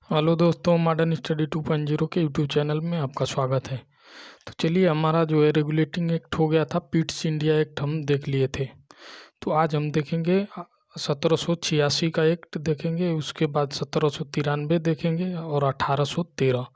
Hello दोस्तों, modern study 2.0 के YouTube channel में आपका स्वागत है। तो चलिए, हमारा जो है रेगुलेटिंग एक्ट हो गया था, पिट्स इंडिया एक्ट हम देख लिए थे। तो आज हम देखेंगे 1786 का एक्ट देखेंगे, उसके बाद 1793 देखेंगे और 1813।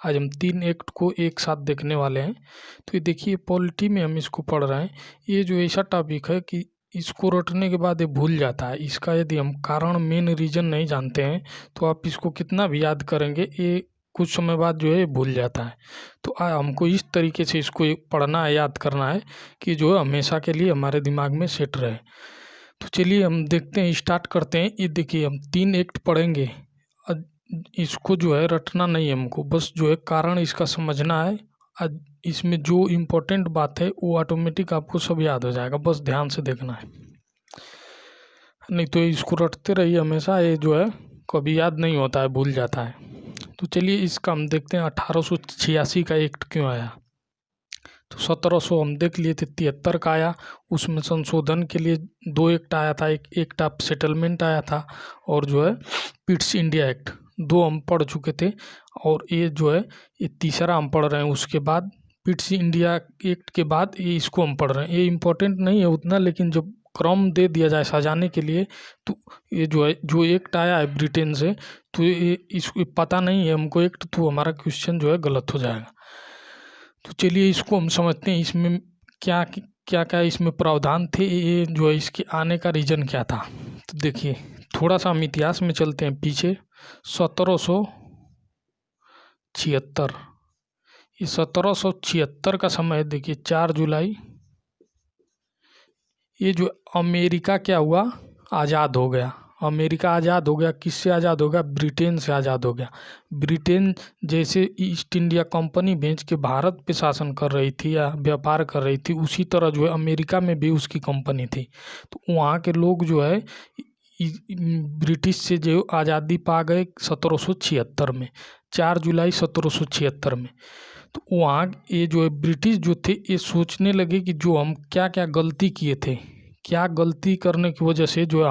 आज हम 3 एक्ट को एक साथ देखने वाले हैं। तो ये देखिए, पॉलिटी में हम इसको पढ़ रहे हैं। ये जो ऐसा टॉपिक है कि इसको रटने के बाद ये भूल जाता है। इसका यदि हम कारण, मेन रीज़न नहीं जानते हैं तो आप इसको कितना भी याद करेंगे, ये कुछ समय बाद जो है भूल जाता है। तो हमको इस तरीके से इसको पढ़ना है, याद करना है कि जो हमेशा के लिए हमारे दिमाग में सेट रहे। तो चलिए हम देखते हैं, स्टार्ट करते हैं। ये देखिए, हम 3 एक्ट पढ़ेंगे। इसको जो है रटना नहीं है हमको, बस जो है कारण इसका समझना है। इसमें जो इम्पोर्टेंट बात है वो ऑटोमेटिक आपको सब याद हो जाएगा, बस ध्यान से देखना है। नहीं तो इसको रटते रहिए हमेशा, ये जो है कभी याद नहीं होता है, भूल जाता है। तो चलिए इसका हम देखते हैं 1886 का एक्ट क्यों आया। तो 1700 हम देख लिए थे, 73 का आया। उसमें संशोधन के लिए 2 एक्ट आया था, एक एक्ट ऑफ सेटलमेंट आया था और जो है पिट्स इंडिया एक्ट, 2 हम पढ़ चुके थे। और ये जो है ये तीसरा हम पढ़ रहे हैं। उसके बाद पिट्स इंडिया एक्ट के बाद ये इसको हम पढ़ रहे हैं। ये इम्पोर्टेंट नहीं है उतना, लेकिन जब क्रम दे दिया जाए सजाने के लिए, तो ये जो है जो एक्ट आया है ब्रिटेन से, तो ये इसको पता नहीं है हमको एक्ट, तो हमारा क्वेश्चन जो है गलत हो जाएगा। तो चलिए इसको हम समझते हैं, इसमें क्या क्या क्या इसमें प्रावधान थे, ये जो है इसके आने का रीज़न क्या था। तो देखिए, थोड़ा सा हम इतिहास में चलते हैं पीछे। 1776, ये 1776 का समय देखिए, 4 जुलाई। ये जो अमेरिका क्या हुआ, आज़ाद हो गया। अमेरिका आज़ाद हो गया, किससे आज़ाद हो गया? ब्रिटेन से आज़ाद हो गया। ब्रिटेन जैसे ईस्ट इंडिया कंपनी भेज के भारत पे शासन कर रही थी या व्यापार कर रही थी, उसी तरह जो है अमेरिका में भी उसकी कंपनी थी। तो वहाँ के लोग जो है ब्रिटिश से जो आज़ादी पा गए 1776 में, 4 जुलाई 1776 में। तो वहाँ ये जो है ब्रिटिश जो थे, ये सोचने लगे कि जो हम क्या क्या गलती किए थे, क्या गलती करने की वजह से जो है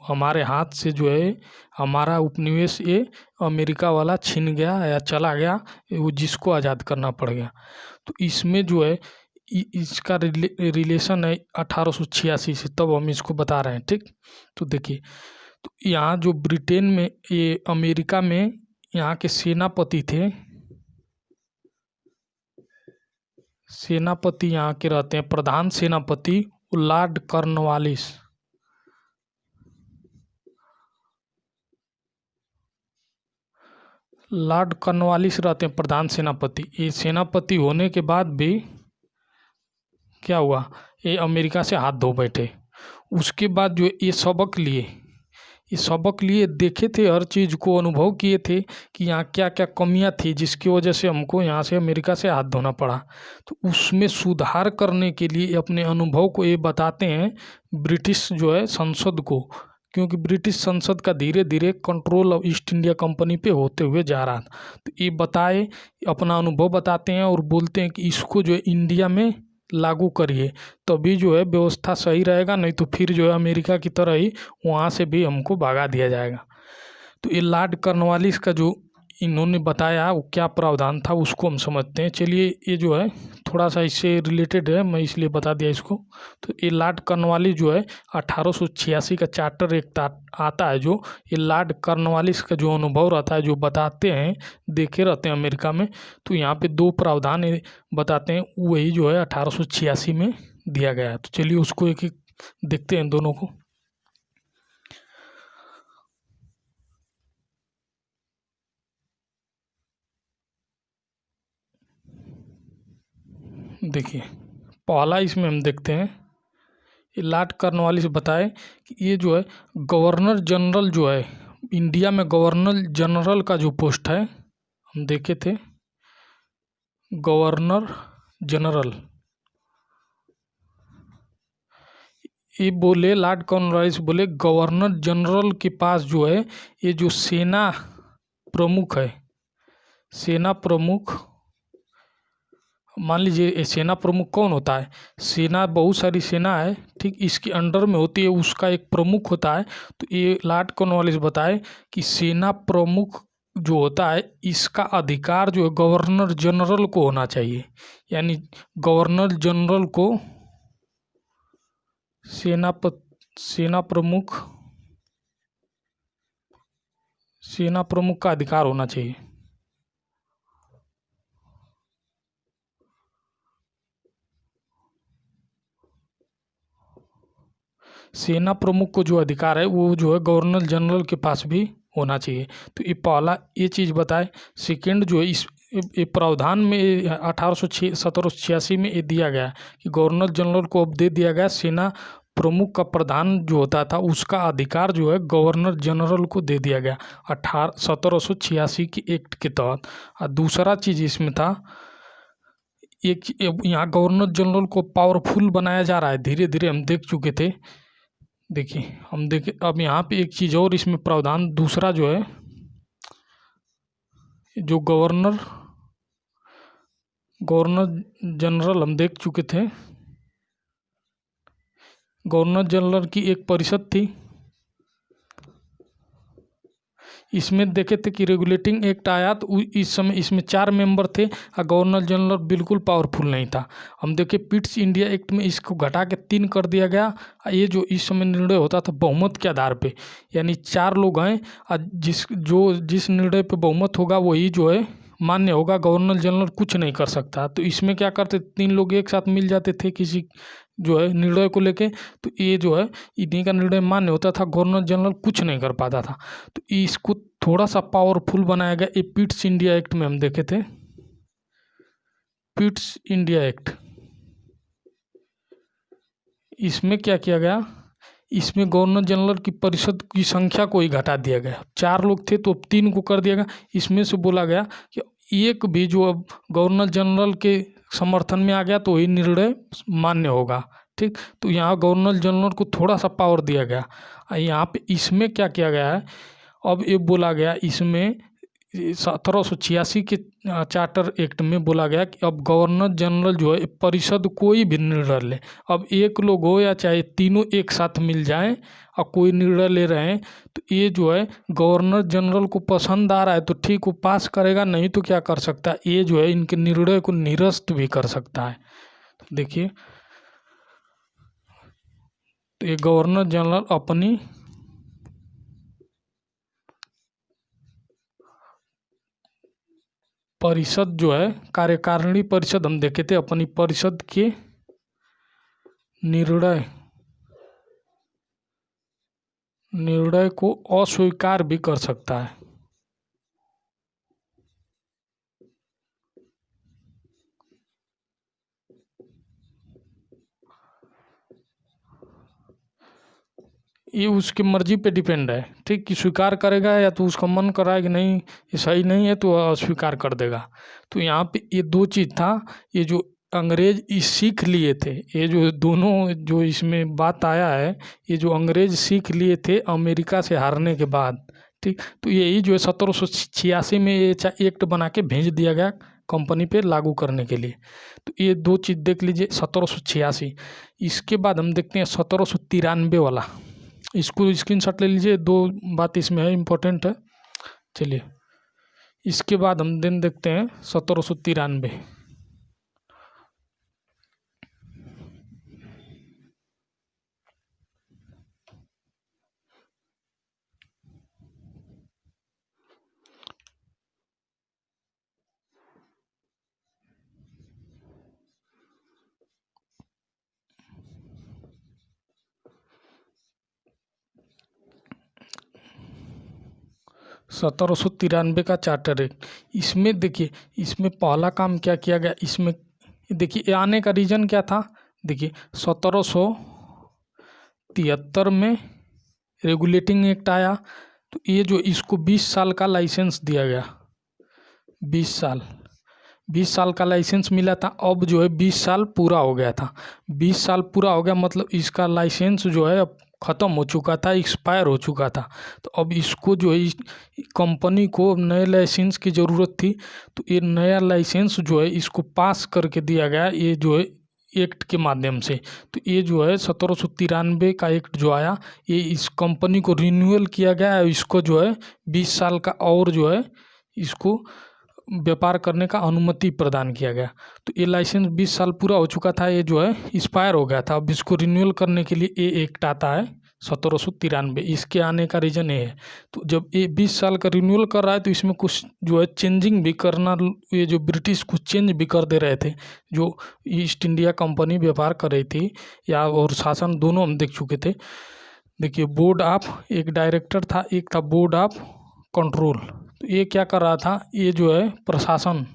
हमारे हाथ से जो है हमारा उपनिवेश ये अमेरिका वाला छीन गया या चला गया, वो जिसको आज़ाद करना पड़ गया। तो इसमें जो है इसका रिलेशन है 1886 से, तब हम इसको बता रहे हैं, ठीक। तो देखिए, तो यहाँ जो ब्रिटेन में, ये अमेरिका में यहाँ के सेनापति थे, सेनापति यहाँ के रहते हैं, प्रधान सेनापति लॉर्ड कॉर्नवालिस। लॉर्ड कॉर्नवालिस रहते हैं प्रधान सेनापति। ये सेनापति होने के बाद भी क्या हुआ, ये अमेरिका से हाथ धो बैठे। उसके बाद जो ये सबक लिए देखे थे, हर चीज़ को अनुभव किए थे कि यहाँ क्या क्या कमियाँ थी, जिसकी वजह से हमको यहाँ से अमेरिका से हाथ धोना पड़ा। तो उसमें सुधार करने के लिए अपने अनुभव को ये बताते हैं ब्रिटिश जो है संसद को, क्योंकि ब्रिटिश संसद का धीरे धीरे control of east India company पे होते हुए जा रहा था। तो ये बताए, अपना अनुभव बताते हैं और बोलते हैं कि इसको जो है इंडिया में लागू करिए, तभी जो है व्यवस्था सही रहेगा, नहीं तो फिर जो है अमेरिका की तरह ही वहाँ से भी हमको भगा दिया जाएगा। तो ये लॉर्ड कॉर्नवालिस का जो इन्होंने बताया वो क्या प्रावधान था, उसको हम समझते हैं। चलिए, ये जो है थोड़ा सा इससे रिलेटेड है, मैं इसलिए बता दिया इसको। तो ये लॉर्ड कॉर्नवालिस जो है 1886 का चार्टर एक आता है, जो ये लॉर्ड कॉर्नवालिस का जो अनुभव रहता है, जो बताते हैं, देखे रहते हैं अमेरिका में। तो यहाँ पे 2 प्रावधान बताते हैं, वही जो है 1886 में दिया गया है। तो चलिए उसको एक एक देखते हैं दोनों को। देखिए, पहला इसमें हम देखते हैं, ये लॉर्ड कॉर्नवालिस बताए कि ये जो है गवर्नर जनरल जो है, इंडिया में गवर्नर जनरल का जो पोस्ट है, हम देखे थे गवर्नर जनरल। ये बोले, लॉर्ड कॉर्नवालिस बोले, गवर्नर जनरल के पास जो है ये जो सेना प्रमुख है, सेना प्रमुख, मान लीजिए सेना प्रमुख कौन होता है, सेना बहुत सारी सेना है, ठीक, इसके अंडर में होती है, उसका एक प्रमुख होता है। तो ये लॉर्ड कॉर्नवालिस बताए कि सेना प्रमुख जो होता है इसका अधिकार जो है गवर्नर जनरल को होना चाहिए, यानी गवर्नर जनरल को सेना प्रमुख का अधिकार होना चाहिए। सेना प्रमुख को जो अधिकार है वो जो है गवर्नर जनरल के पास भी होना चाहिए। तो ये पहला ये चीज़ बताए। सेकेंड जो है इस ये प्रावधान में 1786 में ये दिया गया कि गवर्नर जनरल को अब दे दिया गया सेना प्रमुख का प्रधान जो होता था उसका अधिकार जो है गवर्नर जनरल को दे दिया गया 1786 की एक्ट के तहत। और दूसरा चीज़ इसमें था एक यहाँ गवर्नर जनरल को पावरफुल बनाया जा रहा है धीरे धीरे, हम देख चुके थे। देखिए हम देखें अब यहाँ पे एक चीज़ और इसमें प्रावधान दूसरा जो है जो गवर्नर जनरल हम देख चुके थे। गवर्नर जनरल की एक परिषद थी, इसमें देखे थे कि रेगुलेटिंग एक्ट आया तो इस समय इसमें 4 मेंबर थे और गवर्नर जनरल बिल्कुल पावरफुल नहीं था। हम देखे पिट्स इंडिया एक्ट में इसको घटा के 3 कर दिया गया। ये जो इस समय निर्णय होता था बहुमत के आधार पे, यानी 4 लोग हैं और जिस निर्णय पे बहुमत होगा वही जो है मान्य होगा, गवर्नर जनरल कुछ नहीं कर सकता। तो इसमें क्या करते 3 लोग एक साथ मिल जाते थे किसी जो है निर्णय को लेके, तो ये जो है इन्हीं का निर्णय मान्य होता था, गवर्नर जनरल कुछ नहीं कर पाता था। तो इसको थोड़ा सा पावरफुल बनाया गया। ये पिट्स इंडिया एक्ट में हम देखे थे, पिट्स इंडिया एक्ट, इसमें क्या किया गया, इसमें गवर्नर जनरल की परिषद की संख्या को ही घटा दिया गया। 4 लोग थे तो 3 को कर दिया गया। इसमें से बोला गया कि एक भी जो अब गवर्नर जनरल के समर्थन में आ गया तो वही निर्णय मान्य होगा। ठीक, तो यहाँ गवर्नर जनरल को थोड़ा सा पावर दिया गया। यहाँ पे इसमें क्या किया गया है, अब ये बोला गया इसमें 1786 के चार्टर एक्ट में बोला गया कि अब गवर्नर जनरल जो है परिषद कोई भी निर्णय ले, अब एक लोग हो या चाहे तीनों एक साथ मिल जाएं और कोई निर्णय ले रहे हैं तो ये जो है गवर्नर जनरल को पसंद आ रहा है तो ठीक वो पास करेगा, नहीं तो क्या कर सकता है ये जो है इनके निर्णय को निरस्त भी कर सकता है। तो देखिए तो ये गवर्नर जनरल अपनी परिषद जो है कार्यकारिणी परिषद हम देखे थे, अपनी परिषद के निर्णय को अस्वीकार भी कर सकता है। ये उसकी मर्जी पे डिपेंड है, ठीक, कि स्वीकार करेगा या तो उसका मन कर रहा है कि नहीं ये सही नहीं है तो अस्वीकार कर देगा। तो यहाँ पे ये 2 चीज़ था, ये जो अंग्रेज सीख लिए थे, ये जो दोनों जो इसमें बात आया है, ये जो अंग्रेज सीख लिए थे अमेरिका से हारने के बाद, ठीक, तो यही जो है 1786 में ये एक्ट बना के भेज दिया गया कंपनी पे लागू करने के लिए। तो ये 2 चीज़ देख लीजिए 1786। इसके बाद हम देखते हैं 1793 वाला, इसको स्क्रीनशॉट ले लीजिए, 2 बात इसमें है इम्पोर्टेंट है। चलिए इसके बाद हम दिन देखते हैं 1793। का चार्टर एक्ट, इसमें देखिए इसमें पहला काम क्या किया गया, इसमें देखिए आने का रीज़न क्या था। देखिए 1773 में रेगुलेटिंग एक्ट आया, तो ये जो इसको 20 साल का लाइसेंस दिया गया, 20 साल का लाइसेंस मिला था। अब जो है 20 साल पूरा हो गया था, 20 साल पूरा हो गया मतलब इसका लाइसेंस जो है अब ख़त्म हो चुका था, एक्सपायर हो चुका था। तो अब इसको जो है कंपनी को नए लाइसेंस की ज़रूरत थी, तो ये नया लाइसेंस जो है इसको पास करके दिया गया। ये जो है एक्ट के माध्यम से। तो ये जो है 1793 का एक्ट जो आया, ये इस कंपनी को रिन्यूअल किया गया है। इसको जो है 20 साल का और जो है इसको व्यापार करने का अनुमति प्रदान किया गया। तो ये लाइसेंस 20 साल पूरा हो चुका था, ये जो है एक्सपायर हो गया था। अब इसको रिन्यूअल करने के लिए ये एक्ट आता है 1793। इसके आने का रीज़न ये है। तो जब ये 20 साल का रिन्यूअल कर रहा है तो इसमें कुछ जो है चेंजिंग भी करना, ये जो ब्रिटिश कुछ चेंज भी कर दे रहे थे। जो ईस्ट इंडिया कंपनी व्यापार कर रही थी या और शासन, दोनों हम देख चुके थे। देखिए, बोर्ड ऑफ, एक डायरेक्टर था, एक था बोर्ड ऑफ कंट्रोल। तो ये क्या कर रहा था, ये जो है प्रशासन,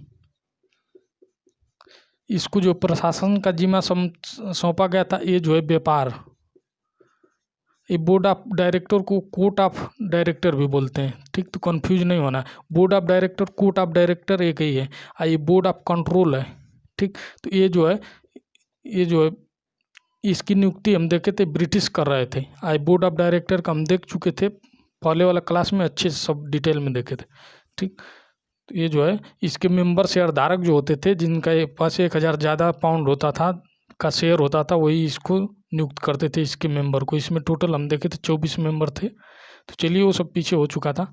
इसको जो प्रशासन का जिम्मा सौंपा गया था, ये जो है व्यापार। ये बोर्ड ऑफ डायरेक्टर को कोर्ट ऑफ डायरेक्टर भी बोलते हैं, ठीक। तो कंफ्यूज नहीं होना, board of director, court of director एक ही है। ये बोर्ड ऑफ कंट्रोल है, ठीक। तो ये जो है इसकी नियुक्ति हम देखे थे ब्रिटिश कर रहे थे। बोर्ड ऑफ डायरेक्टर का हम देख चुके थे पहले वाला क्लास में, अच्छे से सब डिटेल में देखे थे, ठीक। तो ये जो है इसके मेंबर शेयर धारक जो होते थे, जिनका पास 1000 ज़्यादा पाउंड होता था का शेयर होता था, वही इसको नियुक्त करते थे, इसके मेंबर को। इसमें टोटल हम देखे थे 24 मेंबर थे। तो चलिए, वो सब पीछे हो चुका था।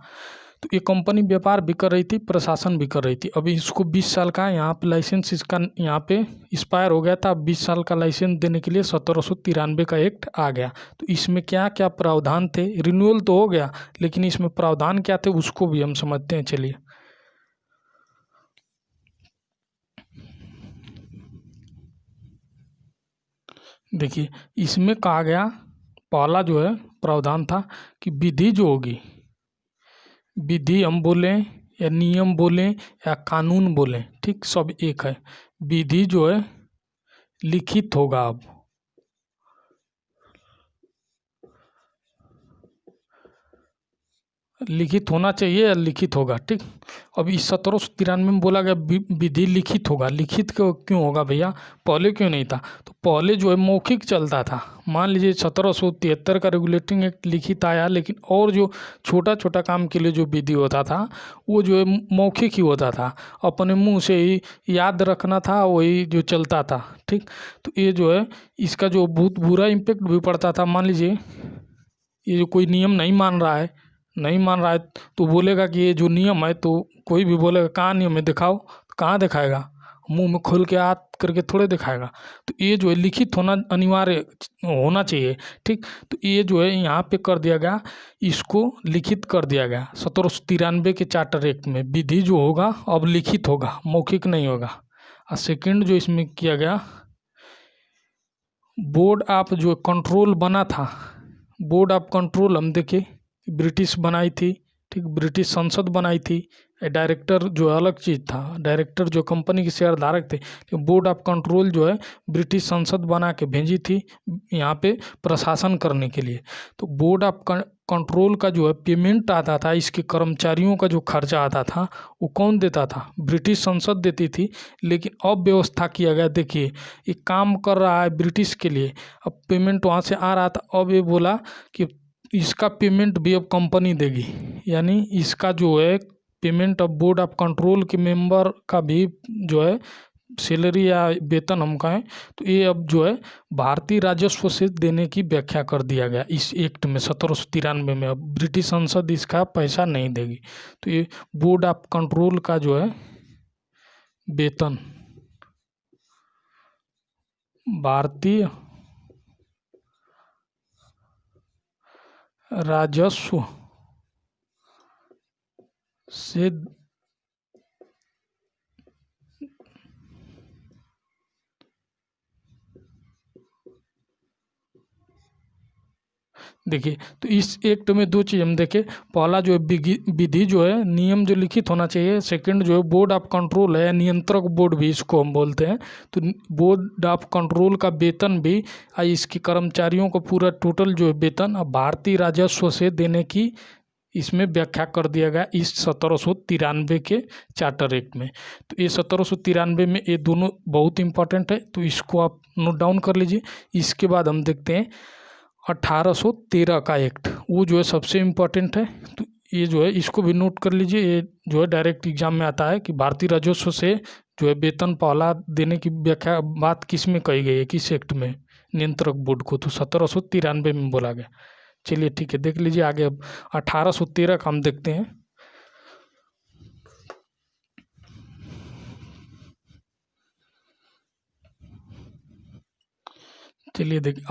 तो ये कंपनी व्यापार भी कर रही थी, प्रशासन भी कर रही थी। अभी इसको 20 साल का यहाँ पे लाइसेंस इसका यहाँ पे एक्सपायर हो गया था। 20 साल का लाइसेंस देने के लिए 1793 का एक्ट आ गया। तो इसमें क्या क्या प्रावधान थे, रिन्यूअल तो हो गया, लेकिन इसमें प्रावधान क्या थे उसको भी हम समझते हैं। चलिए, देखिए, इसमें कहा गया, पहला जो है प्रावधान था कि विधि जो होगी, विधि हम बोलें या नियम बोलें या कानून बोलें, ठीक, सब एक है। विधि जो है लिखित होगा। अब लिखित होना चाहिए या लिखित होगा, ठीक। अब इस 1793 में बोला गया विधि लिखित होगा। लिखित क्यों होगा भैया, पहले क्यों नहीं था? तो पहले जो है मौखिक चलता था। मान लीजिए 1773 का रेगुलेटिंग एक्ट लिखित आया, लेकिन और जो छोटा छोटा काम के लिए जो विधि होता था वो जो है मौखिक ही होता था, अपने मुंह से ही याद रखना था, वही जो चलता था, ठीक। तो ये जो है इसका जो बहुत बुरा इम्पेक्ट भी पड़ता था। मान लीजिए ये जो कोई नियम नहीं मान रहा है तो बोलेगा कि ये जो नियम है, तो कोई भी बोलेगा कहाँ नियम है दिखाओ, कहाँ दिखाएगा, मुंह में खोल के हाथ करके थोड़े दिखाएगा। तो ये जो है लिखित होना अनिवार्य होना चाहिए, ठीक। तो ये जो है यहाँ पे कर दिया गया, इसको लिखित कर दिया गया 1793 के चार्टर एक्ट में। विधि जो होगा अब लिखित होगा, मौखिक नहीं होगा। और सेकेंड जो इसमें किया गया, बोर्ड ऑफ जो कंट्रोल बना था, बोर्ड ऑफ कंट्रोल हम देखे ब्रिटिश बनाई थी, ठीक, ब्रिटिश संसद बनाई थी। डायरेक्टर जो अलग चीज़ था, डायरेक्टर जो कंपनी के शेयर धारक थे। बोर्ड ऑफ कंट्रोल जो है ब्रिटिश संसद बना के भेजी थी यहाँ पे प्रशासन करने के लिए। तो बोर्ड ऑफ कंट्रोल का जो है पेमेंट आता था, इसके कर्मचारियों का जो खर्चा आता था वो कौन देता था? ब्रिटिश संसद देती थी। लेकिन अब व्यवस्था किया गया, देखिए ये काम कर रहा है ब्रिटिश के लिए, अब पेमेंट वहाँ से आ रहा था, अब ये बोला कि इसका पेमेंट भी अब कंपनी देगी। यानी इसका जो है पेमेंट अब बोर्ड ऑफ कंट्रोल के मेंबर का भी जो है सैलरी या वेतन हम कहें, तो ये अब जो है भारतीय राजस्व से देने की व्याख्या कर दिया गया इस एक्ट में 1793 में। अब ब्रिटिश संसद इसका पैसा नहीं देगी। तो ये बोर्ड ऑफ कंट्रोल का जो है वेतन भारतीय राजस्व से देखिए, तो इस एक्ट में दो चीज़ हम देखें। पहला जो है विधि जो है, नियम जो लिखित होना चाहिए। सेकंड जो है बोर्ड ऑफ कंट्रोल है, नियंत्रक बोर्ड भी इसको हम बोलते हैं। तो बोर्ड ऑफ कंट्रोल का वेतन भी, इसके कर्मचारियों को पूरा टोटल जो है वेतन अब भारतीय राजस्व से देने की इसमें व्याख्या कर दिया गया इस 1793 के चार्टर एक्ट में। तो ये 1793 में ये दोनों बहुत इंपॉर्टेंट है, तो इसको आप नोट डाउन कर लीजिए। इसके बाद हम देखते हैं 1813 का एक्ट, वो जो है सबसे इम्पोर्टेंट है। तो ये जो है इसको भी नोट कर लीजिए, ये जो है डायरेक्ट एग्जाम में आता है कि भारतीय राजस्व से जो है वेतन पहला देने की व्याख्या बात किस में कही गई है, किस एक्ट में, नियंत्रक बोर्ड को, तो 1793 में बोला गया। चलिए ठीक है, देख लीजिए आगे। अब 1813 का हम देखते हैं। चलिए देखिए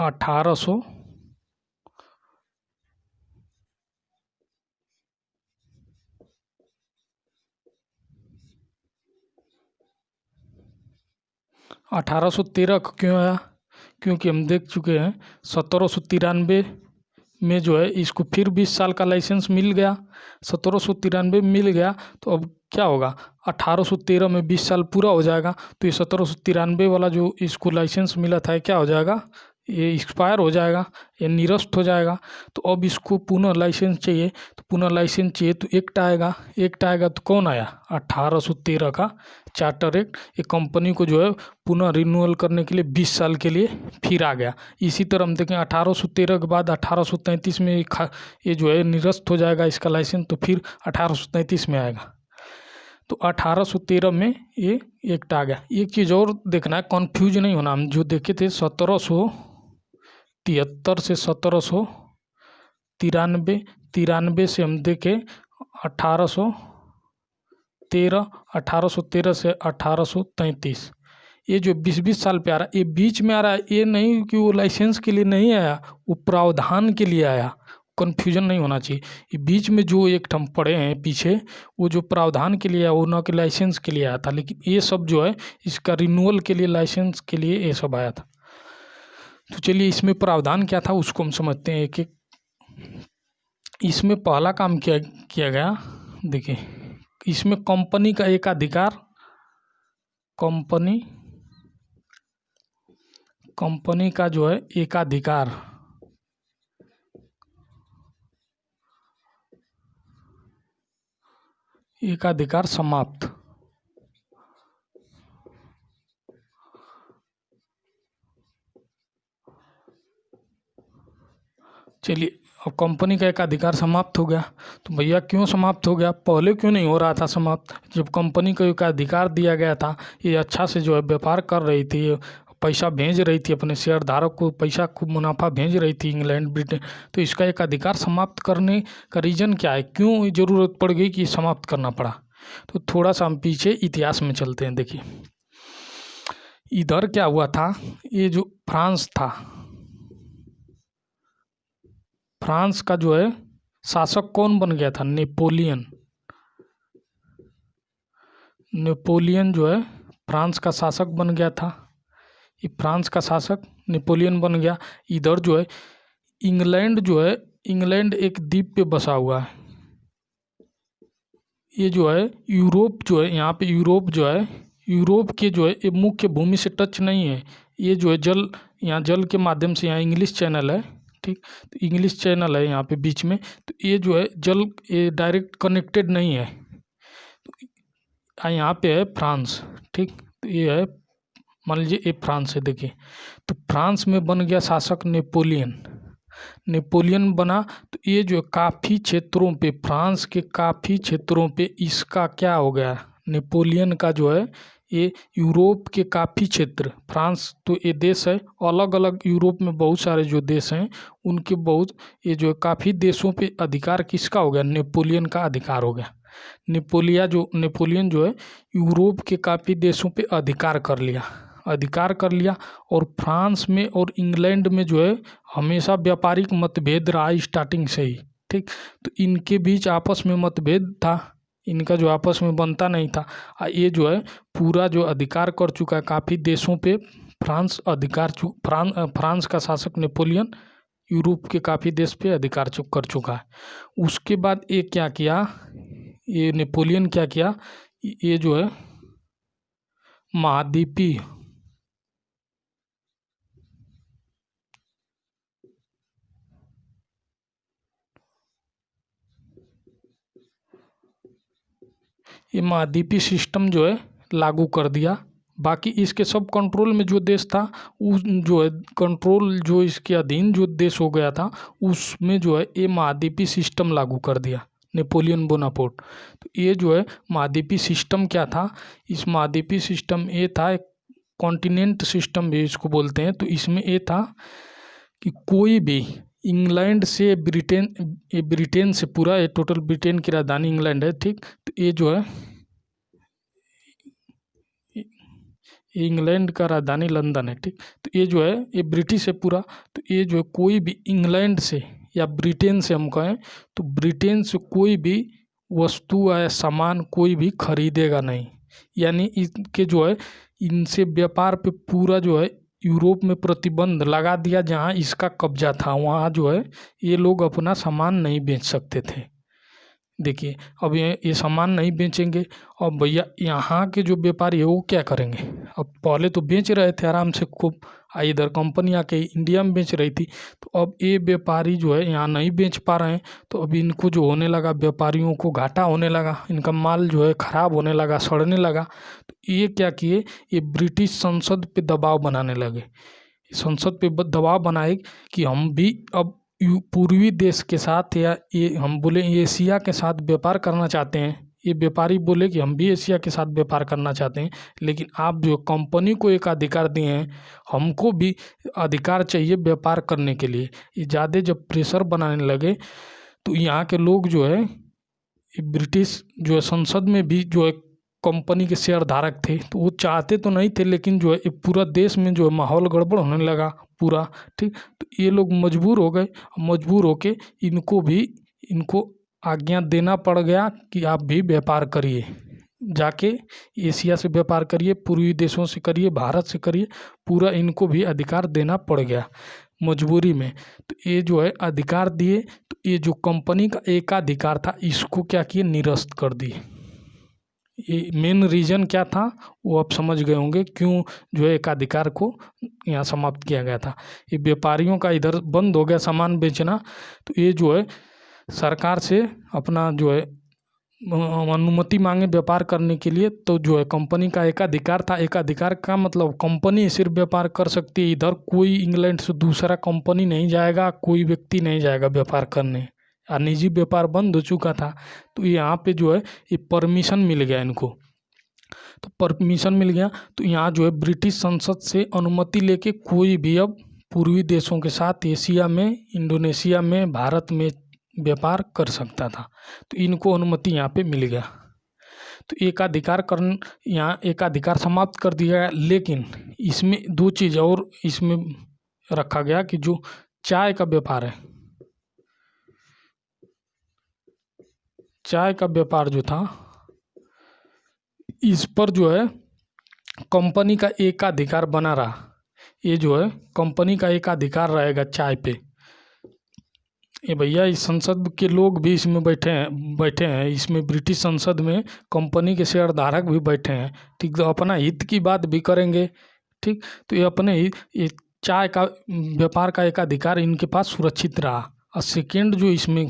1813 क्यों आया, क्योंकि हम देख चुके हैं 1793 में जो है इसको फिर 20 साल का लाइसेंस मिल गया। 1793 में मिल गया तो अब क्या होगा, 1813 में 20 साल पूरा हो जाएगा, तो ये 1793 वाला जो इसको लाइसेंस मिला था क्या हो जाएगा, ये एक्सपायर हो जाएगा, ये निरस्त हो जाएगा। तो अब इसको पुनः लाइसेंस चाहिए, तो पुनः लाइसेंस चाहिए तो एक्ट आएगा। एक्ट आएगा तो कौन आया, 1813 का चार्टर एक्ट। ये कंपनी को जो है पुनः रिन्यूअल करने के लिए 20 साल के लिए फिर आ गया। इसी तरह हम देखें 1813 के बाद 1833 में ये जो है निरस्त हो जाएगा इसका लाइसेंस, तो फिर 1833 में आएगा। तो 1813 में ये एक्ट आ गया। एक चीज़ और देखना है, कन्फ्यूज नहीं होना। हम जो देखे थे 1773 से 1793 से हम देखे 1813, 1813 से 1833, ये जो 20-20 साल पे आ रहा है, ये बीच में आ रहा है। ये नहीं कि वो लाइसेंस के लिए नहीं आया, वो प्रावधान के लिए आया। कन्फ्यूजन नहीं होना चाहिए। ये बीच में जो एक हम पढ़े हैं पीछे, वो जो प्रावधान के लिए आया, वो ना कि लाइसेंस के लिए आया था। लेकिन ये सब जो है इसका रिन्यूअल के लिए, लाइसेंस के लिए ये सब आया था। तो चलिए इसमें प्रावधान क्या था उसको हम समझते हैं एक एक। इसमें पहला काम किया गया, देखिए इसमें कंपनी का एकाधिकार, कंपनी का जो है एकाधिकार समाप्त। चलिए अब कंपनी का एकाधिकार समाप्त हो गया, तो भैया क्यों समाप्त हो गया, पहले क्यों नहीं हो रहा था समाप्त, जब कंपनी को एकाधिकार दिया गया था, ये अच्छा से जो है व्यापार कर रही थी, पैसा भेज रही थी अपने शेयर धारक को, पैसा खूब मुनाफा भेज रही थी इंग्लैंड, ब्रिटेन, तो इसका एकाधिकार समाप्त करने का रीज़न क्या है, क्यों ज़रूरत पड़ गई कि समाप्त करना पड़ा। तो थोड़ा सा हम पीछे इतिहास में चलते हैं। देखिए इधर क्या हुआ था, ये जो फ्रांस था, फ्रांस का जो है शासक कौन बन गया था, नेपोलियन जो है फ्रांस का शासक बन गया था। ये फ्रांस का शासक नेपोलियन बन गया। इधर जो है इंग्लैंड एक द्वीप पे बसा हुआ है। ये जो है यूरोप जो है, यहाँ पे यूरोप जो है, यूरोप के जो है ये मुख्य भूमि से टच नहीं है। ये जो है यहाँ जल के माध्यम से, यहाँ इंग्लिश चैनल है, ठीक, तो इंग्लिश चैनल है यहाँ पे बीच में, तो ये जो है ये डायरेक्ट कनेक्टेड नहीं है। तो यहाँ पे है फ्रांस, ठीक, तो ये है, मान लीजिए ये फ्रांस है। देखिए तो फ्रांस में बन गया शासक नेपोलियन बना। तो ये जो काफ़ी क्षेत्रों पे, फ्रांस के काफ़ी क्षेत्रों पे इसका क्या हो गया, नेपोलियन का जो है ये यूरोप के काफ़ी क्षेत्र, फ्रांस तो ये देश है, अलग अलग यूरोप में बहुत सारे जो देश हैं उनके ये जो काफ़ी देशों पे अधिकार किसका हो गया, नेपोलियन का अधिकार हो गया। नेपोलियन जो है यूरोप के काफ़ी देशों पे अधिकार कर लिया। और फ्रांस में और इंग्लैंड में जो है हमेशा व्यापारिक मतभेद रहा स्टार्टिंग से ही, ठीक, तो इनके बीच आपस में मतभेद था, इनका जो आपस में बनता नहीं था। ये जो है पूरा जो अधिकार कर चुका है काफ़ी देशों पे, फ्रांस का शासक नेपोलियन यूरोप के काफ़ी देश पे अधिकार कर चुका है। उसके बाद ये क्या किया, ये नेपोलियन क्या किया, ये जो है महाद्वीपीय सिस्टम जो है लागू कर दिया। बाकी इसके सब कंट्रोल में जो देश था, उस जो है कंट्रोल जो इसके अधीन जो देश हो गया था, उसमें जो है ये महाद्वीपीय सिस्टम लागू कर दिया नेपोलियन बोनापार्ट। तो ये जो है महाद्वीपीय सिस्टम क्या था, इस महाद्वीपीय सिस्टम ये था, कॉन्टिनेंट सिस्टम भी इसको बोलते हैं। तो इसमें ये था कि कोई भी इंग्लैंड से ब्रिटेन से पूरा, ये टोटल ब्रिटेन की राजधानी इंग्लैंड है, ठीक। तो ये जो है इंग्लैंड का राजधानी लंदन है, ठीक। तो ये जो है ये ब्रिटिश है पूरा। तो ये जो है कोई भी इंग्लैंड से या ब्रिटेन से हम कहें तो ब्रिटेन से कोई भी वस्तु या सामान कोई भी खरीदेगा नहीं, यानी इनके जो है इनसे व्यापार पे पूरा जो है यूरोप में प्रतिबंध लगा दिया। जहाँ इसका कब्जा था वहाँ जो है ये लोग अपना सामान नहीं बेच सकते थे। देखिए अब ये सामान नहीं बेचेंगे, और भैया यहाँ के जो व्यापारी है वो क्या करेंगे। अब पहले तो बेच रहे थे आराम से खूब, इधर कंपनी आके इंडिया में बेच रही थी। तो अब ये व्यापारी जो है यहाँ नहीं बेच पा रहे हैं, तो अब इनको जो होने लगा, व्यापारियों को घाटा होने लगा, इनका माल जो है ख़राब होने लगा, सड़ने लगा। तो ये क्या किए, ये ब्रिटिश संसद पे दबाव बनाने लगे। संसद पे दबाव बनाए कि हम भी अब पूर्वी देश के साथ, या ये हम बोले एशिया के साथ व्यापार करना चाहते हैं। ये व्यापारी बोले कि हम भी एशिया के साथ व्यापार करना चाहते हैं, लेकिन आप जो कंपनी को एक अधिकार दिए हैं, हमको भी अधिकार चाहिए व्यापार करने के लिए। ये ज़्यादा जब प्रेशर बनाने लगे तो यहाँ के लोग जो है ब्रिटिश जो है संसद में भी जो है कंपनी के शेयर धारक थे, तो वो चाहते तो नहीं थे, लेकिन जो है पूरा देश में जो है माहौल गड़बड़ होने लगा पूरा, ठीक। तो ये लोग मजबूर हो गए, मजबूर होके इनको आज्ञा देना पड़ गया कि आप भी व्यापार करिए, जाके एशिया से व्यापार करिए, पूर्वी देशों से करिए, भारत से करिए, पूरा इनको भी अधिकार देना पड़ गया मजबूरी में। तो ये जो है अधिकार दिए, तो ये जो कंपनी का एकाधिकार था इसको क्या किए, निरस्त कर दिए। ये मेन रीज़न क्या था वो आप समझ गए होंगे, क्यों जो है एकाधिकार को यहाँ समाप्त किया गया था। ये व्यापारियों का इधर बंद हो गया सामान बेचना, तो ये जो है सरकार से अपना जो है अनुमति मांगे व्यापार करने के लिए। तो जो है कंपनी का एकाधिकार था, एकाधिकार का मतलब कंपनी सिर्फ व्यापार कर सकती है, इधर कोई इंग्लैंड से दूसरा कंपनी नहीं जाएगा, कोई व्यक्ति नहीं जाएगा व्यापार करने, और निजी व्यापार बंद हो चुका था। तो यहाँ पे जो है ये परमिशन मिल गया इनको, तो परमिशन मिल गया, तो यहाँ जो है ब्रिटिश संसद से अनुमति लेके कोई भी अब पूर्वी देशों के साथ एशिया में, इंडोनेशिया में, भारत में व्यापार कर सकता था। तो इनको अनुमति यहाँ पे मिल गया। तो यहाँ एकाधिकार समाप्त कर दिया गया। लेकिन इसमें दो चीज़ और इसमें रखा गया कि जो चाय का व्यापार है, चाय का व्यापार जो था इस पर जो है कंपनी का एकाधिकार बना रहा। ये जो है कंपनी का एकाधिकार रहेगा चाय पे। ये भैया इस संसद के लोग भी इसमें बैठे हैं इसमें ब्रिटिश संसद में कंपनी के शेयर धारक भी बैठे हैं, ठीक। तो अपना हित की बात भी करेंगे, ठीक। तो ये अपने ये चाय का व्यापार का एकाधिकार इनके पास सुरक्षित रहा। और सेकेंड जो इसमें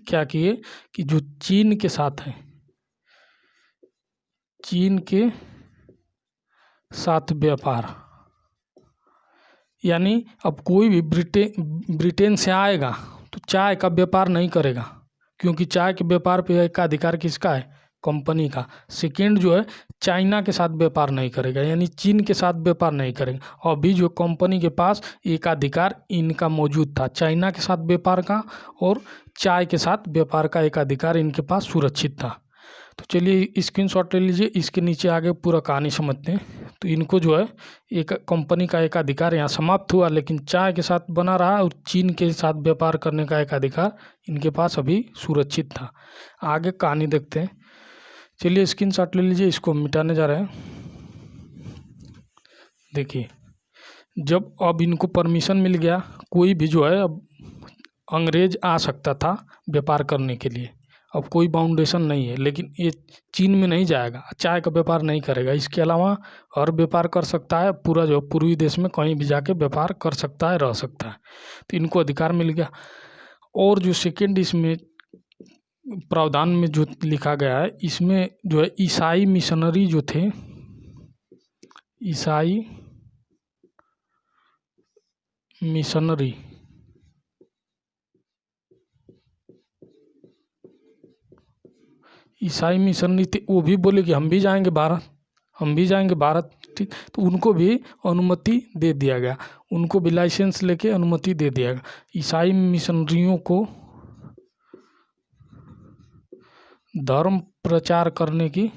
क्या किए कि जो चीन के साथ है, चीन के साथ व्यापार, यानी अब कोई भी ब्रिटेन से आएगा तो चाय का व्यापार नहीं करेगा, क्योंकि चाय के व्यापार पे का अधिकार किसका है, कंपनी का। सेकेंड जो है चाइना के साथ व्यापार नहीं करेगा, यानी चीन के साथ व्यापार नहीं करेगा। अभी जो कंपनी के पास एकाधिकार इनका मौजूद था, चाइना के साथ व्यापार का और चाय के साथ व्यापार का एकाधिकार इनके पास सुरक्षित था। तो चलिए स्क्रीनशॉट ले लीजिए, इसके नीचे आगे पूरा कहानी समझते हैं। तो इनको जो है एक कंपनी का एकाधिकार यहाँ समाप्त हुआ, लेकिन चाय के साथ बना रहा, और चीन के साथ व्यापार करने का एकाधिकार इनके पास अभी सुरक्षित था। आगे कहानी देखते हैं। चलिए स्क्रीनशॉट ले लीजिए, इसको मिटाने जा रहे हैं। देखिए जब अब इनको परमिशन मिल गया, कोई भी जो है अब अंग्रेज आ सकता था व्यापार करने के लिए, अब कोई बाउंडेशन नहीं है। लेकिन ये चीन में नहीं जाएगा, चाय का व्यापार नहीं करेगा, इसके अलावा और व्यापार कर सकता है, पूरा जो पूर्वी देश में कहीं भी जाके व्यापार कर सकता है, रह सकता है। तो इनको अधिकार मिल गया। और जो सेकेंड इसमें प्रावधान में जो लिखा गया है, इसमें जो है ईसाई मिशनरी जो थे, ईसाई मिशनरी ईसाई मिशनरी थे, वो भी बोले कि हम भी जाएंगे भारत, हम भी जाएंगे भारत, ठीक। तो उनको भी अनुमति दे दिया गया, उनको भी लाइसेंस लेके अनुमति दे दिया गया। ईसाई मिशनरियों को धर्म प्रचार करने की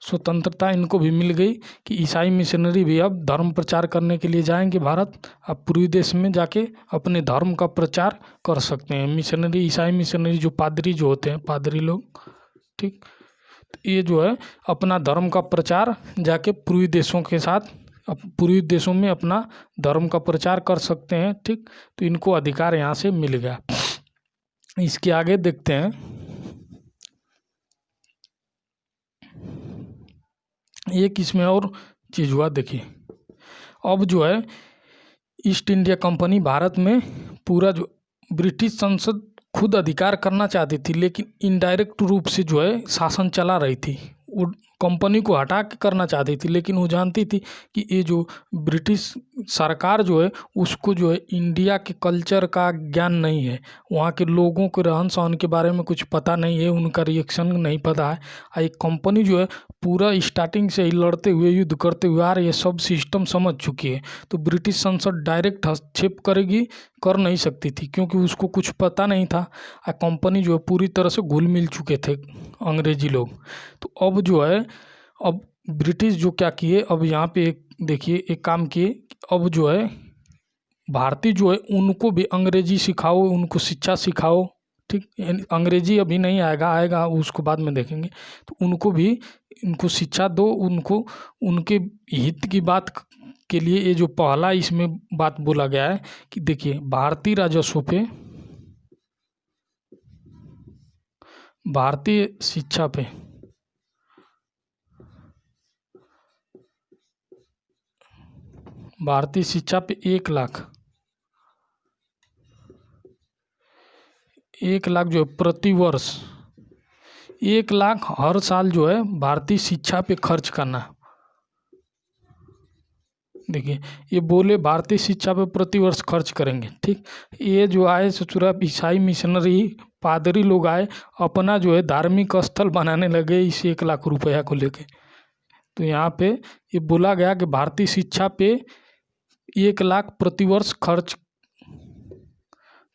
स्वतंत्रता इनको भी मिल गई कि ईसाई मिशनरी भी अब धर्म प्रचार करने के लिए जाएंगे भारत, अब पूर्वी देश में जाके अपने धर्म का प्रचार कर सकते हैं। मिशनरी, ईसाई मिशनरी जो पादरी जो होते हैं, पादरी लोग, ठीक, ये जो है अपना धर्म का प्रचार जाके पूर्वी देशों के साथ, पूर्वी देशों में अपना धर्म का प्रचार कर सकते हैं, ठीक। तो इनको अधिकार यहाँ से मिल गया। इसके आगे देखते हैं, एक इसमें और चीज़ हुआ, देखिए अब जो है ईस्ट इंडिया कंपनी भारत में पूरा जो ब्रिटिश संसद खुद अधिकार करना चाहती थी, लेकिन इनडायरेक्ट रूप से जो है शासन चला रही थी। वो कंपनी को हटा के करना चाहती थी, लेकिन वो जानती थी कि ये जो ब्रिटिश सरकार जो है उसको जो है इंडिया के कल्चर का ज्ञान नहीं है, वहाँ के लोगों के रहन सहन के बारे में कुछ पता नहीं है, उनका रिएक्शन नहीं पता है। एक कंपनी जो है पूरा स्टार्टिंग से ही लड़ते हुए, युद्ध करते हुए आ रही है, सब सिस्टम समझ चुकी है। तो ब्रिटिश संसद डायरेक्ट हस्तक्षेप करेगी, कर नहीं सकती थी, क्योंकि उसको कुछ पता नहीं था। कंपनी जो है पूरी तरह से घुल मिल चुके थे अंग्रेजी लोग। तो अब जो है, अब ब्रिटिश जो क्या किए, अब यहाँ पे एक देखिए एक काम किए, अब जो है भारतीय जो है उनको भी अंग्रेजी सिखाओ, उनको शिक्षा सिखाओ, ठीक। अंग्रेजी अभी नहीं आएगा, आएगा उसको बाद में देखेंगे। तो उनको भी, उनको शिक्षा दो, उनको उनके हित की बात के लिए ये जो पहला इसमें बात बोला गया है कि देखिए भारतीय राजस्व पे, भारतीय शिक्षा पे, भारतीय शिक्षा पे 1 लाख जो है प्रति वर्ष, 1 लाख हर साल जो है भारतीय शिक्षा पे खर्च करना। देखिए ये बोले भारतीय शिक्षा पे प्रति वर्ष खर्च करेंगे, ठीक। ये जो आए सचुरा ईसाई मिशनरी पादरी लोग आए, अपना जो है धार्मिक स्थल बनाने लगे इस 1 लाख रुपया को लेके। तो यहाँ पे ये बोला गया कि भारतीय शिक्षा पे 1 लाख प्रति वर्ष खर्च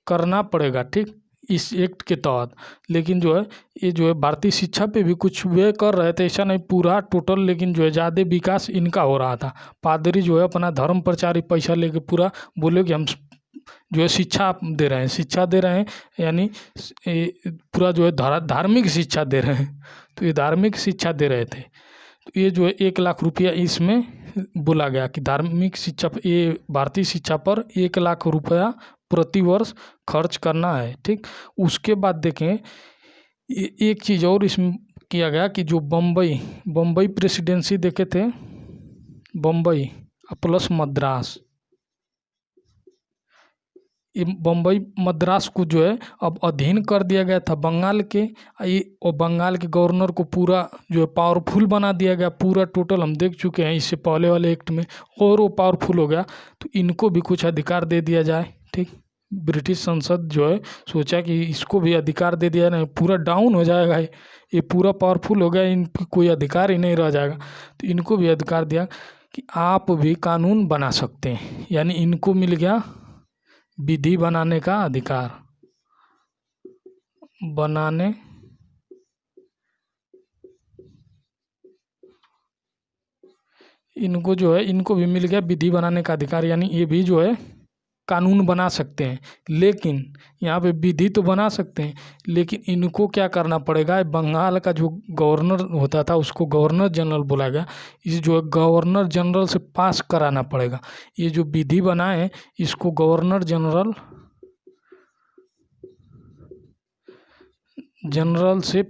करना पड़ेगा, ठीक, इस एक्ट के तहत। लेकिन जो है ये जो है भारतीय शिक्षा पे भी कुछ वे कर रहे थे, ऐसा नहीं पूरा टोटल, लेकिन जो है ज़्यादा विकास इनका हो रहा था। पादरी जो है अपना धर्म प्रचारी पैसा लेके पूरा बोले कि हम जो है शिक्षा दे रहे हैं, शिक्षा दे रहे हैं, यानी पूरा जो है धार्मिक शिक्षा दे रहे हैं। तो ये धार्मिक शिक्षा दे रहे थे। तो ये जो है 1 लाख रुपया इसमें बोला गया कि धार्मिक शिक्षा पर, ये भारतीय शिक्षा पर 1 लाख रुपया प्रति वर्ष खर्च करना है, ठीक। उसके बाद देखें एक चीज़ और इसमें किया गया कि जो बम्बई प्रेसिडेंसी देखे थे, बम्बई प्लस मद्रास, ये बम्बई मद्रास को जो है अब अधीन कर दिया गया था बंगाल के। और बंगाल के गवर्नर को पूरा जो है पावरफुल बना दिया गया, पूरा टोटल हम देख चुके हैं इससे पहले वाले एक्ट में, और वो पावरफुल हो गया। तो इनको भी कुछ अधिकार दे दिया जाए, ठीक। ब्रिटिश संसद जो है सोचा कि इसको भी अधिकार दे दिया, नहीं पूरा डाउन हो जाएगा, ये पूरा पावरफुल हो गया, इनकी कोई अधिकार ही नहीं रह जाएगा। तो इनको भी अधिकार दिया कि आप भी कानून बना सकते हैं, यानी इनको मिल गया विधि बनाने का अधिकार, बनाने इनको जो है, इनको भी मिल गया विधि बनाने का अधिकार, यानी ये भी जो है कानून बना सकते हैं। लेकिन यहाँ पे विधि तो बना सकते हैं, लेकिन इनको क्या करना पड़ेगा, बंगाल का जो गवर्नर होता था उसको गवर्नर जनरल बोला गया, इस जो है गवर्नर जनरल से पास कराना पड़ेगा। ये जो विधि बनाए इसको गवर्नर जनरल से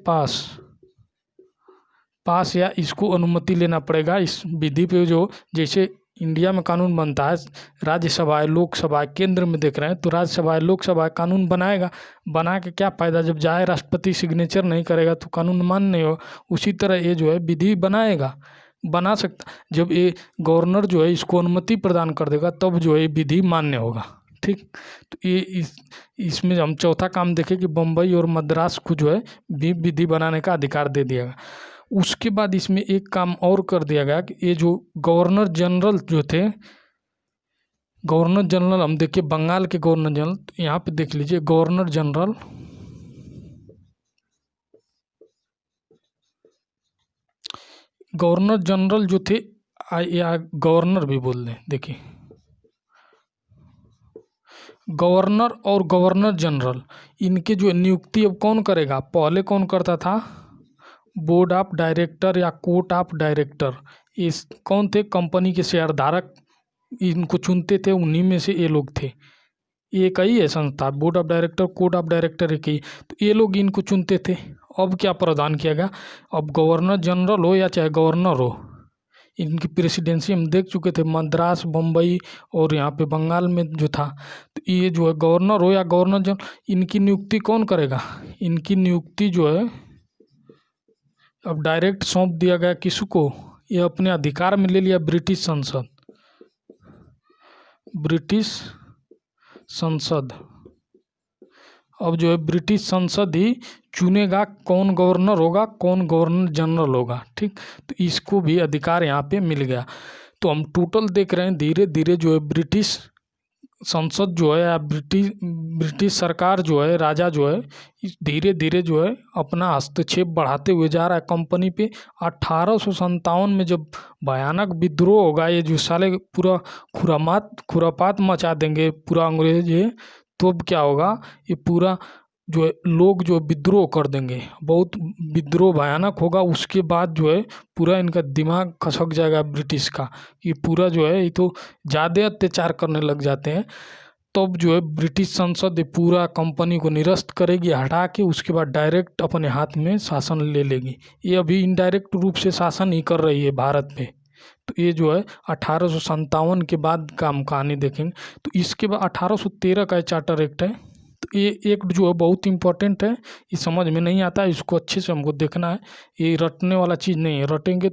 पास या इसको अनुमति लेना पड़ेगा इस विधि पे। जो जैसे इंडिया में कानून बनता है, राज्यसभा है, लोकसभा है, केंद्र में देख रहे हैं तो राज्यसभा है, लोकसभा है, कानून बनाएगा, बना के क्या फ़ायदा, जब जाए राष्ट्रपति सिग्नेचर नहीं करेगा तो कानून मान्य नहीं हो। उसी तरह ये जो है विधि बनाएगा, बना सकता, जब ये गवर्नर जो है इसको अनुमति प्रदान कर देगा तब जो है विधि मान्य होगा। ठीक, तो ये इसमें हम चौथा काम देखें कि बम्बई और मद्रास को जो है विधि बनाने का अधिकार दे दिया गया। उसके बाद इसमें एक काम और कर दिया गया कि ये जो गवर्नर जनरल जो थे, गवर्नर जनरल हम देखिए बंगाल के गवर्नर जनरल, तो यहाँ पे देख लीजिए गवर्नर जनरल, गवर्नर जनरल जो थे या गवर्नर भी बोल दें, देखिए गवर्नर और गवर्नर जनरल इनके जो नियुक्ति अब कौन करेगा, पहले कौन करता था, बोर्ड ऑफ डायरेक्टर या कोर्ट ऑफ डायरेक्टर, इस कौन थे, कंपनी के शेयरधारक इनको चुनते थे, उन्हीं में से ये लोग थे। एक ही है संस्था, board of director court of director एक ही, तो ये लोग इनको चुनते थे। अब क्या प्रावधान किया गया, अब गवर्नर जनरल हो या चाहे गवर्नर हो, इनकी प्रेसिडेंसी हम देख चुके थे मद्रास, बम्बई और यहाँ पे बंगाल में जो था। तो ये जो है गवर्नर हो या गवर्नर जनरल, इनकी नियुक्ति कौन करेगा, इनकी नियुक्ति जो है अब डायरेक्ट सौंप दिया गया किसको, ये अपने अधिकार में ले लिया ब्रिटिश संसद, ब्रिटिश संसद। अब जो है ब्रिटिश संसद ही चुनेगा कौन गवर्नर होगा, कौन गवर्नर जनरल होगा। ठीक, तो इसको भी अधिकार यहाँ पे मिल गया। तो हम टोटल देख रहे हैं धीरे धीरे जो है ब्रिटिश संसद जो है या ब्रिटिश सरकार जो है, राजा जो है, धीरे धीरे जो है अपना हस्तक्षेप बढ़ाते हुए जा रहा है कंपनी पे। 1857 में जब भयानक विद्रोह होगा, ये जो साले पूरा खुरापात मचा देंगे पूरा अंग्रेज है, तो अब क्या होगा, ये पूरा जो है लोग जो विद्रोह कर देंगे, बहुत विद्रोह भयानक होगा। उसके बाद जो है पूरा इनका दिमाग खसक जाएगा ब्रिटिश का, ये पूरा जो है ये तो ज़्यादा अत्याचार करने लग जाते हैं। तब जो है ब्रिटिश संसद पूरा कंपनी को निरस्त करेगी, हटा के उसके बाद डायरेक्ट अपने हाथ में शासन ले लेगी। ये अभी इनडायरेक्ट रूप से शासन ही कर रही है भारत पे। तो ये जो है 1857 के बाद का हम कहानी देखेंगे। तो इसके बाद 1813 का चार्टर एक्ट है। तो ये एक्ट जो है बहुत इंपॉर्टेंट है, ये समझ में नहीं आता है, इसको अच्छे से हमको देखना है, ये रटने वाला चीज़ नहीं है, रटेंगे